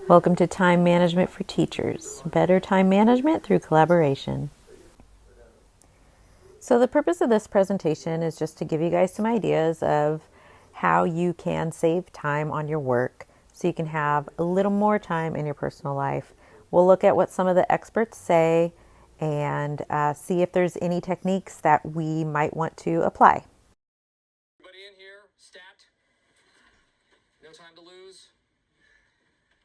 Welcome to Time Management for Teachers, better time management through collaboration. So the purpose of this presentation is just to give you guys some ideas of how you can save time on your work so you can have a little more time in your personal life. We'll look at what some of the experts say and see if there's any techniques that we might want to apply. Everybody in here, stat, no time to lose.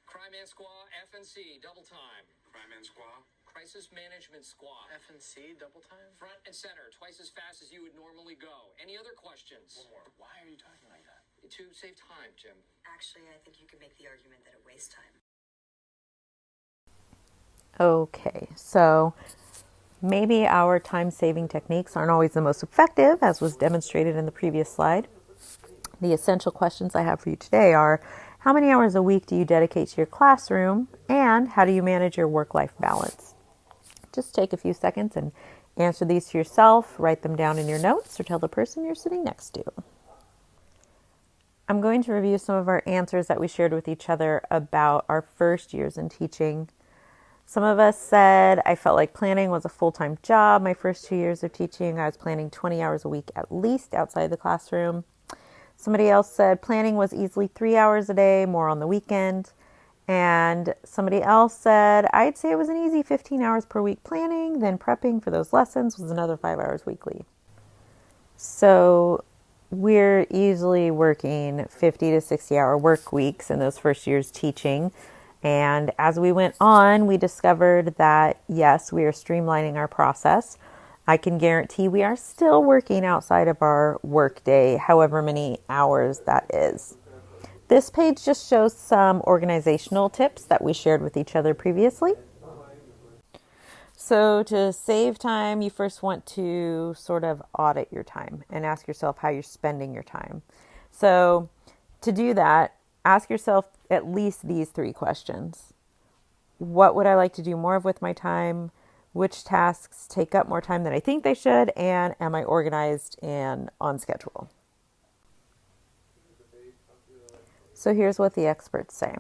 Crime and Squaw, F&C, double time. Crime and Squaw? Crisis Management Squaw. F&C, double time? Front and center, twice as fast as you would normally go. Any other questions? One more. Why are you talking like that? To save time, Jim. Actually, I think you could make the argument that it wastes time. Okay, so maybe our time-saving techniques aren't always the most effective, as was demonstrated in the previous slide. The essential questions I have for you today are, how many hours a week do you dedicate to your classroom, and how do you manage your work-life balance? Just take a few seconds and answer these to yourself, write them down in your notes, or tell the person you're sitting next to. I'm going to review some of our answers that we shared with each other about our first years in teaching. Some of us said, I felt like planning was a full-time job. My first 2 years of teaching, I was planning 20 hours a week at least outside the classroom. Somebody else said planning was easily 3 hours a day, more on the weekend. And somebody else said, I'd say it was an easy 15 hours per week planning, then prepping for those lessons was another 5 hours weekly. So we're easily working 50 to 60 hour work weeks in those first years teaching. And as we went on, we discovered that, yes, we are streamlining our process. I can guarantee we are still working outside of our work day, however many hours that is. This page just shows some organizational tips that we shared with each other previously. So to save time, you first want to sort of audit your time and ask yourself how you're spending your time. So to do that, ask yourself at least these 3 questions. What would I like to do more of with my time? Which tasks take up more time than I think they should? And am I organized and on schedule? So here's what the experts say.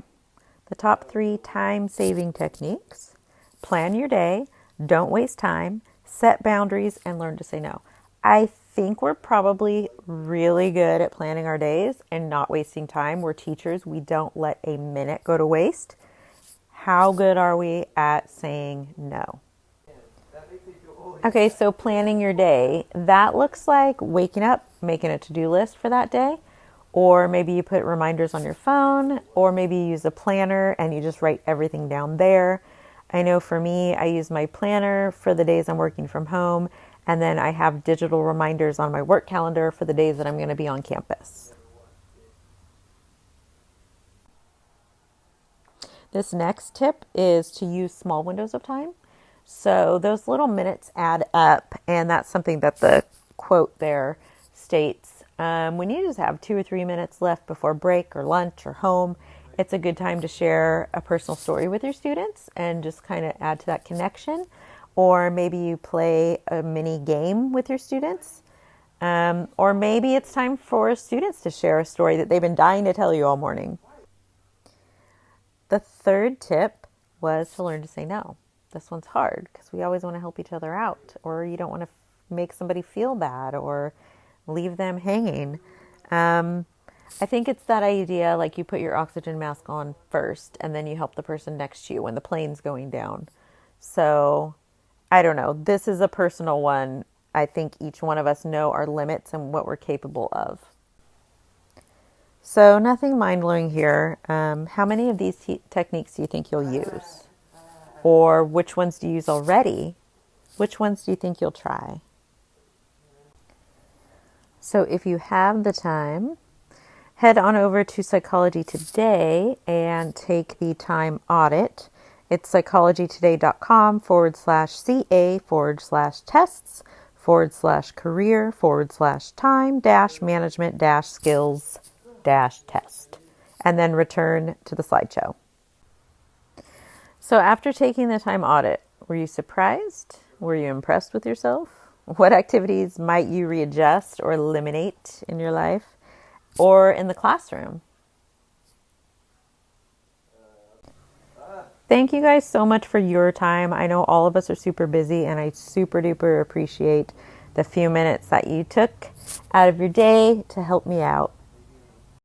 The top 3 time-saving techniques: plan your day, don't waste time, set boundaries, and learn to say no. I think we're probably really good at planning our days and not wasting time. We're teachers. We don't let a minute go to waste. How good are we at saying no? Okay, so planning your day. That looks like waking up, making a to-do list for that day. Or maybe you put reminders on your phone, or maybe you use a planner and you just write everything down there. I know for me, I use my planner for the days I'm working from home, and then I have digital reminders on my work calendar for the days that I'm going to be on campus. This next tip is to use small windows of time. So those little minutes add up, and that's something that the quote there states. When you just have 2 or 3 minutes left before break or lunch or home, it's a good time to share a personal story with your students and just kind of add to that connection. Or maybe you play a mini game with your students. Or maybe it's time for students to share a story that they've been dying to tell you all morning. The third tip was to learn to say no. This one's hard because we always want to help each other out, or you don't want to make somebody feel bad or leave them hanging. I think it's that idea, like you put your oxygen mask on first and then you help the person next to you when the plane's going down. So I don't know. This is a personal one. I think each one of us know our limits and what we're capable of. So nothing mind-blowing here. How many of these techniques do you think you'll use? Or which ones do you use already? Which ones do you think you'll try? So if you have the time, head on over to Psychology Today and take the time audit. It's psychologytoday.com/ca/tests/time-management-skills-test. And then return to the slideshow. So after taking the time audit, were you surprised? Were you impressed with yourself? What activities might you readjust or eliminate in your life or in the classroom? Thank you guys so much for your time. I know all of us are super busy, and I super duper appreciate the few minutes that you took out of your day to help me out.